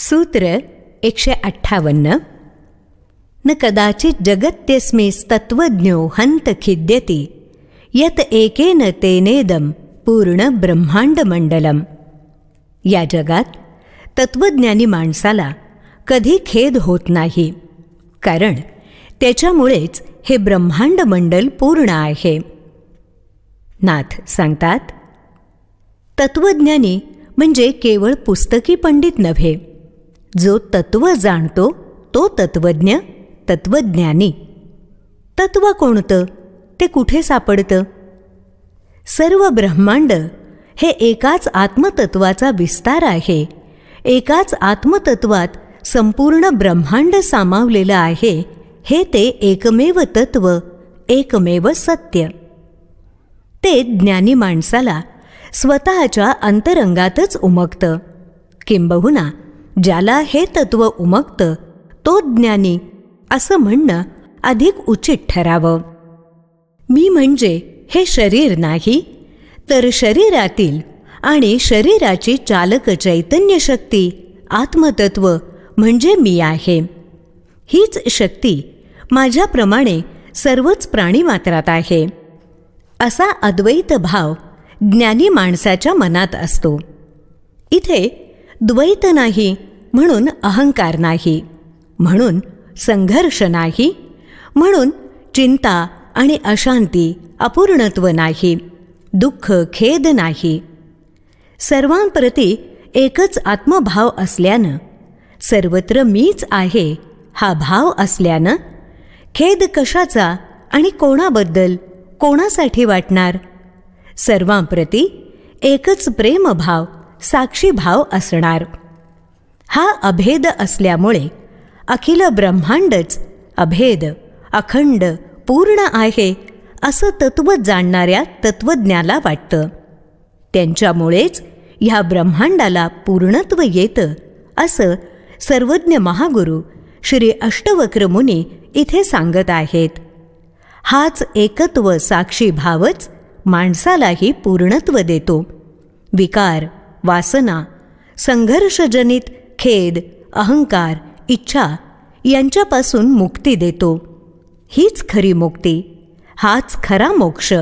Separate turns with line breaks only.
सूत्र 158. न कदाचित जगत्यस्मिस्तत्त्वज्ञो हन्त खिद्यति यत एकेन तेनेदम पूर्ण ब्रह्मांडमंडलम. या जगात तत्वज्ञानी माणसाला कधी खेद होत नाही, कारण त्याच्यामुळेच हे ब्रह्मांड मंडल पूर्ण आहे. नाथ सांगतात, तत्वज्ञानी म्हणजे केवळ पुस्तकी पंडित नव्हे. जो तत्व जाणतो तो तत्वज्ञ, तत्वज्ञानी. तत्व कोणतं, ते कुठे सापडतं? सर्व ब्रह्मांड हे एकाच आत्मतत्वाचा विस्तार आहे. एकाच आत्मतत्वात संपूर्ण ब्रह्मांड सामावलेलं आहे. हे ते एकमेव तत्व, एकमेव सत्य. ते ज्ञानी माणसाला स्वतःच्या अंतरंगातच उमगतं. किंबहुना ज्याला हे तत्व उमगतं तो ज्ञानी असं म्हणणं अधिक उचित ठरावं. मी म्हणजे हे शरीर नाही, तर शरीरातील आणि शरीराची चालक चैतन्य शक्ती आत्मतत्व म्हणजे मी आहे. हीच शक्ती माझ्याप्रमाणे सर्वच प्राणीमात्रात आहे. असा अद्वैत भाव ज्ञानी माणसाच्या मनात असतो. इथे द्वैत नाही म्हणून अहंकार नाही, म्हणून संघर्ष नाही, म्हणून चिंता आणि अशांती, अपूर्णत्व नाही, दुःख खेद नाही. सर्वांप्रती एकच आत्मभाव असल्यानं, सर्वत्र मीच आहे हा भाव असल्यानं खेद कशाचा आणि कोणाबद्दल, कोणासाठी वाटणार? सर्वांप्रती एकच प्रेमभाव, साक्षी भाव असणार. हा अभेद असल्यामुळे अखिल ब्रह्मांडच अभेद, अखंड, पूर्ण आहे असं तत्व जाणणाऱ्या तत्वज्ञाला वाटतं. त्यांच्यामुळेच ह्या ब्रह्मांडाला पूर्णत्व येतं असं सर्वज्ञ महागुरु श्री अष्टवक्र मुनी इथे सांगत आहेत. हाच एकत्व साक्षी भावच माणसालाही पूर्णत्व देतो. विकार, वासना, संघर्षजनित खेद, अहंकार, इच्छा यांच्यापासून मुक्ती देतो. हीच खरी मुक्ती, हाच खरा मोक्ष.